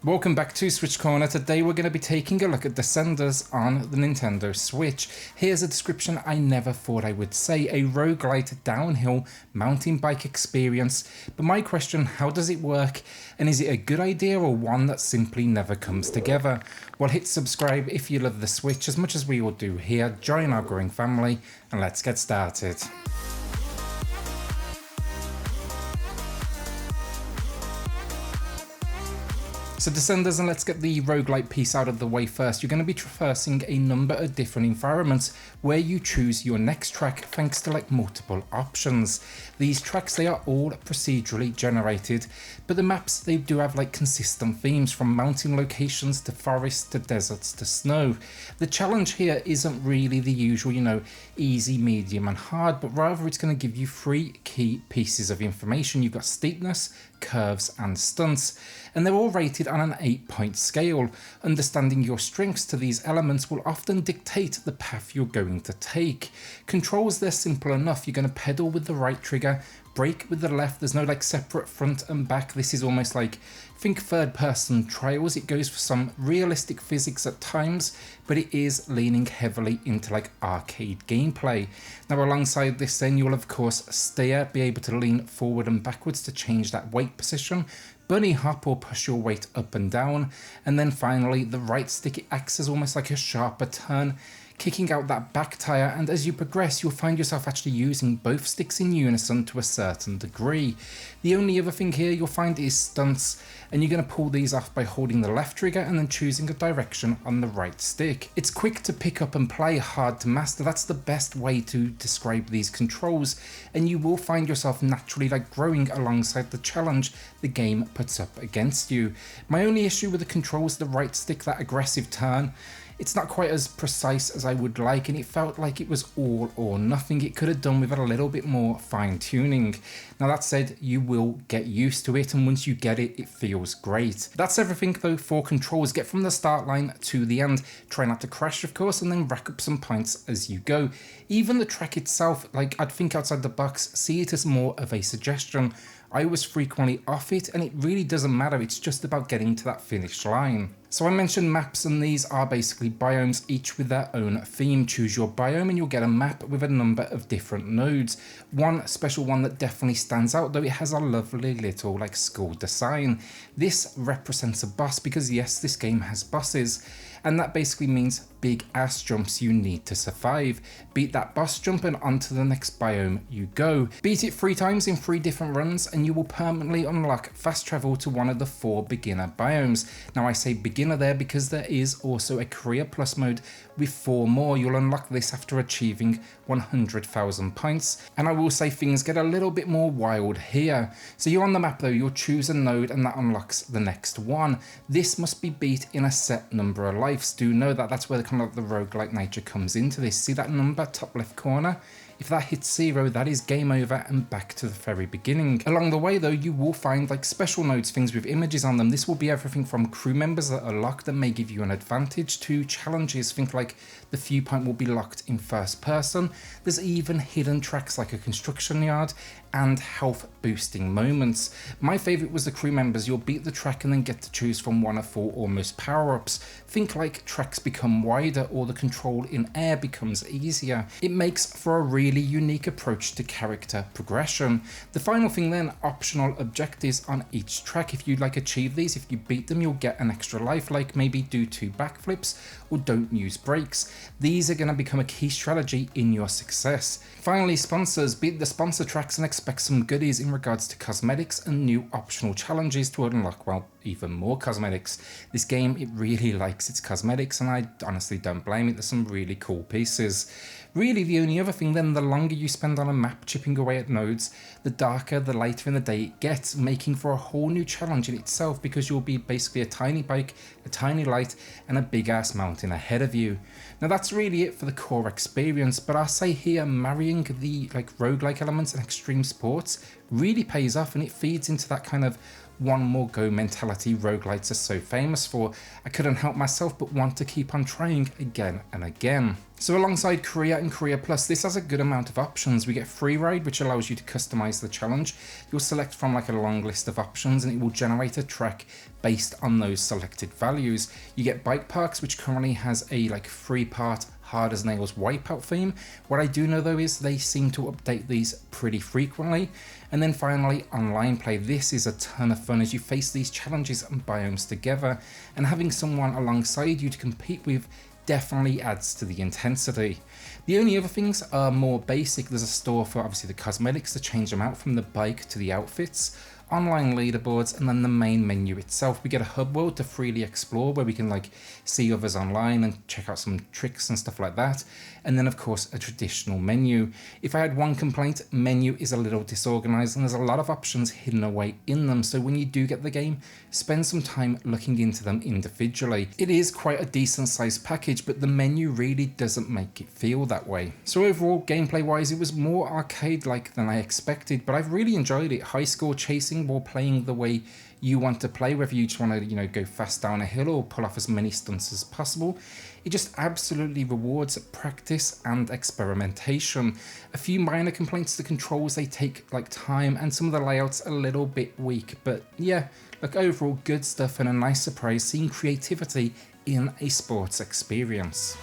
Welcome back to Switch Corner. Today we're going to be taking a look at Descenders on the Nintendo Switch. Here's a description I never thought I would say: a roguelite downhill mountain bike experience. But my question, how does it work? And is it a good idea or one that simply never comes together? Well, hit subscribe if you love the Switch as much as we all do here. Join our growing family and let's get started. So Descenders, and let's get the roguelite piece out of the way first. You're going to be traversing a number of different environments where you choose your next track thanks to multiple options. These tracks, they are all procedurally generated, but the maps, they do have consistent themes, from mountain locations to forests to deserts to snow. The challenge here isn't really the usual, easy, medium and hard, but rather it's going to give you three key pieces of information. You've got steepness, curves and stunts, and they're all rated on an 8-point scale. Understanding your strengths to these elements will often dictate the path you're going to take. Controls, they're simple enough. You're going to pedal with the right trigger, brake with the left. There's no separate front and back. This is almost think third person Trails. It goes for some realistic physics at times, but it is leaning heavily into arcade gameplay. Now alongside this then, you'll of course steer, be able to lean forward and backwards to change that weight position, bunny hop or push your weight up and down, and then finally the right stick, it acts as almost like a sharper turn, kicking out that back tire, and as you progress you'll find yourself actually using both sticks in unison to a certain degree. The only other thing here you'll find is stunts, and you're going to pull these off by holding the left trigger and then choosing a direction on the right stick. It's quick to pick up and play, hard to master. That's the best way to describe these controls, and you will find yourself naturally growing alongside the challenge the game puts up against you. My only issue with the controls, the right stick, that aggressive turn, it's not quite as precise as I would like, and it felt like it was all or nothing. It could have done with a little bit more fine tuning. Now that said, you will get used to it, and once you get it, it feels great. That's everything though for controls. Get from the start line to the end. Try not to crash of course, and then rack up some points as you go. Even the track itself, I'd think outside the box, see it as more of a suggestion. I was frequently off it, and it really doesn't matter, it's just about getting to that finish line. So I mentioned maps, and these are basically biomes, each with their own theme. Choose your biome and you'll get a map with a number of different nodes. One special one that definitely stands out though, it has a lovely little skull design. This represents a boss, because yes, this game has bosses, and that basically means big ass jumps you need to survive. Beat that boss jump and onto the next biome you go. Beat it 3 times in 3 different runs and you will permanently unlock fast travel to one of the 4 beginner biomes. Now I say beginner there because there is also a career plus mode with 4 more. You'll unlock this after achieving 100,000 points, and I will say things get a little bit more wild here. So you're on the map though, you'll choose a node and that unlocks the next one. This must be beat in a set number of lives. Do know that that's where the roguelike nature comes into this. See that number top left corner? If that hits 0, that is game over and back to the very beginning. Along the way though, you will find special nodes, things with images on them. This will be everything from crew members that are locked that may give you an advantage, to challenges. Think the viewpoint will be locked in first person. There's even hidden tracks like a construction yard and health boosting moments. My favourite was the crew members. You'll beat the track and then get to choose from 1 of 4 almost power-ups. Think tracks become wider or the control in air becomes easier. It makes for a really unique approach to character progression. The final thing then, optional objectives on each track. If you achieve these, if you beat them, you'll get an extra life, maybe do 2 backflips or don't use brakes. These are going to become a key strategy in your success. Finally, sponsors. Beat the sponsor tracks and expect some goodies in regards to cosmetics and new optional challenges to unlock, even more cosmetics. This game, it really likes its cosmetics, and I honestly don't blame it. There's some really cool pieces. Really, the only other thing then, the longer you spend on a map chipping away at nodes, the darker, the later in the day it gets, making for a whole new challenge in itself, because you'll be basically a tiny bike, a tiny light, and a big ass mountain ahead of you. Now that's really it for the core experience, but I say here, marrying the roguelike elements and extreme sports really pays off, and it feeds into that one more go mentality roguelites are so famous for, I couldn't help myself but want to keep on trying again and again. So alongside Career and Career Plus, this has a good amount of options. We get Free Ride, which allows you to customize the challenge. You'll select from like a long list of options and it will generate a track based on those selected values. You get Bike Parks, which currently has a like 3-part hard as nails Wipeout theme. What I do know though is they seem to update these pretty frequently. And then finally, online play. This is a ton of fun as you face these challenges and biomes together, and having someone alongside you to compete with definitely adds to the intensity. The only other things are more basic. There's a store for obviously the cosmetics to change them out from the bike to the outfits, online leaderboards, and then the main menu itself. We get a hub world to freely explore where we can like see others online and check out some tricks and stuff like that. And then of course a traditional menu. If I had one complaint, menu is a little disorganized and there's a lot of options hidden away in them. So when you do get the game, spend some time looking into them individually. It is quite a decent sized package, but the menu really doesn't make it feel that way. So overall, gameplay wise, it was more arcade like than I expected, but I've really enjoyed it. High score chasing while playing the way you want to play, whether you just want to, go fast down a hill or pull off as many stunts as possible. It just absolutely rewards practice and experimentation. A few minor complaints, the controls, they take like time and some of the layouts a little bit weak, but yeah, look, overall good stuff and a nice surprise seeing creativity in a sports experience.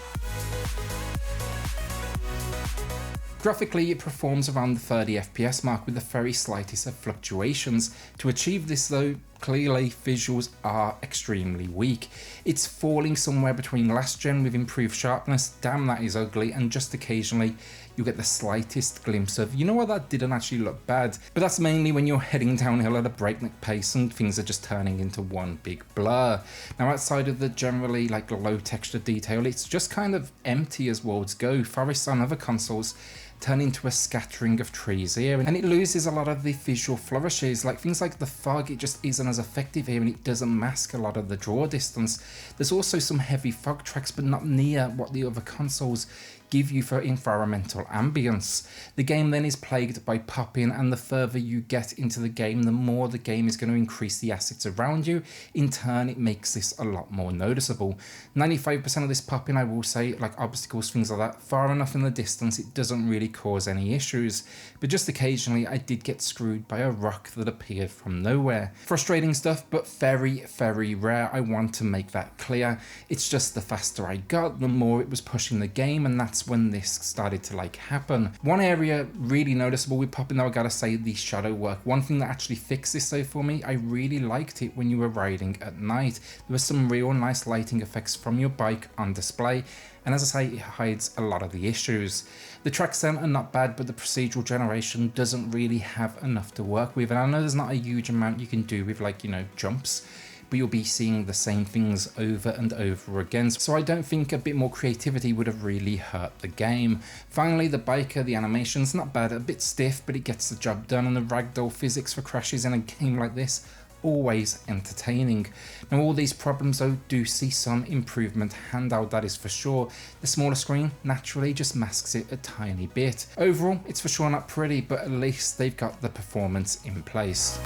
Graphically, it performs around the 30 FPS mark with the very slightest of fluctuations. To achieve this though, clearly visuals are extremely weak. It's falling somewhere between last gen with improved sharpness, damn that is ugly, and just occasionally you get the slightest glimpse of, you know what, that didn't actually look bad. But that's mainly when you're heading downhill at a breakneck pace and things are just turning into one big blur. Now outside of the generally like low texture detail, it's just kind of empty as worlds go. Forests on other consoles turn into a scattering of trees here, and it loses a lot of the visual flourishes, like things like the fog. It just isn't as effective here and it doesn't mask a lot of the draw distance. There's also some heavy fog tracks, but not near what the other consoles give you for environmental ambience. The game then is plagued by popping, and the further you get into the game, the more the game is going to increase the assets around you. In turn, it makes this a lot more noticeable. 95% of this popping, I will say, like obstacles, things like that, far enough in the distance, it doesn't really cause any issues. But just occasionally, I did get screwed by a rock that appeared from nowhere. Frustrating stuff, but very, very rare. I want to make that clear. It's just the faster I got, the more it was pushing the game, and that's when this started to like happen. One area really noticeable with popping though, I gotta say, the shadow work. One thing that actually fixed this though for me, I really liked it when you were riding at night. There was some real nice lighting effects from your bike on display, and as I say, it hides a lot of the issues. The tracks then are not bad, but the procedural generation doesn't really have enough to work with, and I know there's not a huge amount you can do with like, jumps, but you'll be seeing the same things over and over again. So I don't think a bit more creativity would have really hurt the game. Finally, the biker, the animation's not bad, a bit stiff, but it gets the job done, and the ragdoll physics for crashes in a game like this, always entertaining. Now all these problems though do see some improvement handout, that is for sure. The smaller screen naturally just masks it a tiny bit. Overall, it's for sure not pretty, but at least they've got the performance in place.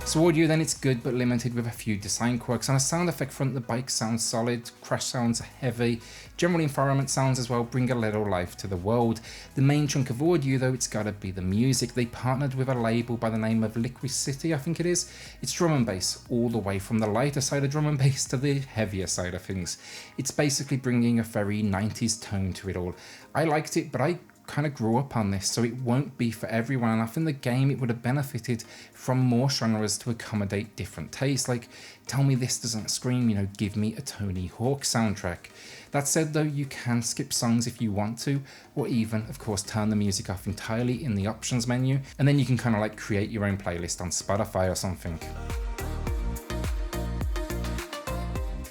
So audio then, it's good but limited with a few design quirks. On a sound effect front, the bike sounds solid, crash sounds are heavy, general environment sounds as well bring a little life to the world. The main chunk of audio though, it's gotta be the music. They partnered with a label by the name of Liquid City, I think it is. It's drum and bass, all the way from the lighter side of drum and bass to the heavier side of things. It's basically bringing a very 90s tone to it all. I liked it, but I kind of grew up on this, so it won't be for everyone, and I think the game, it would have benefited from more genres to accommodate different tastes. Like, tell me this doesn't scream, give me a Tony Hawk soundtrack. That said though, you can skip songs if you want to, or even of course turn the music off entirely in the options menu, and then you can kind of like create your own playlist on Spotify or something.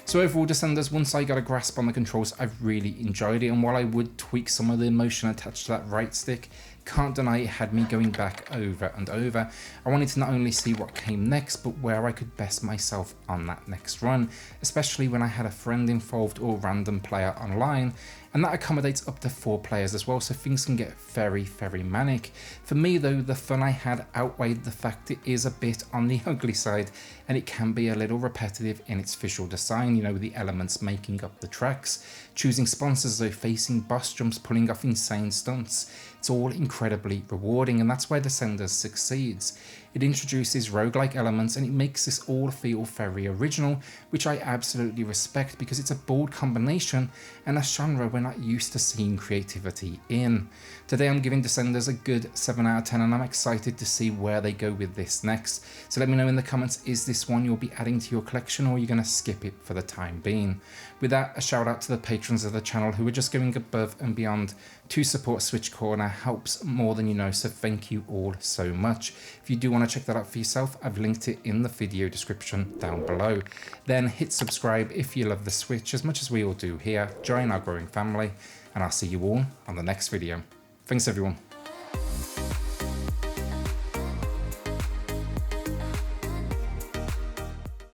So overall, Descenders, once I got a grasp on the controls, I've really enjoyed it, and while I would tweak some of the motion attached to that right stick, can't deny it had me going back over and over. I wanted to not only see what came next, but where I could best myself on that next run, especially when I had a friend involved or random player online, and that accommodates up to 4 players as well, so things can get very, very manic. For me though, the fun I had outweighed the fact it is a bit on the ugly side, and it can be a little repetitive in its visual design, you know, the elements making up the tracks, choosing sponsors though, facing boss jumps, pulling off insane stunts. It's all incredibly rewarding, and that's where Descenders succeeds. It introduces roguelike elements and it makes this all feel very original, which I absolutely respect because it's a bold combination and a genre we're not used to seeing creativity in. Today I'm giving Descenders a good 7 out of 10 and I'm excited to see where they go with this next. So let me know in the comments, is this one you'll be adding to your collection or are you going to skip it for the time being? With that, a shout out to the patrons of the channel who are just going above and beyond to support Switch Corner. Helps more than you know, so thank you all so much. If you do want to check that out for yourself, I've linked it in the video description down below. Then hit subscribe if you love the Switch as much as we all do here. Join our growing family, and I'll see you all on the next video. Thanks everyone.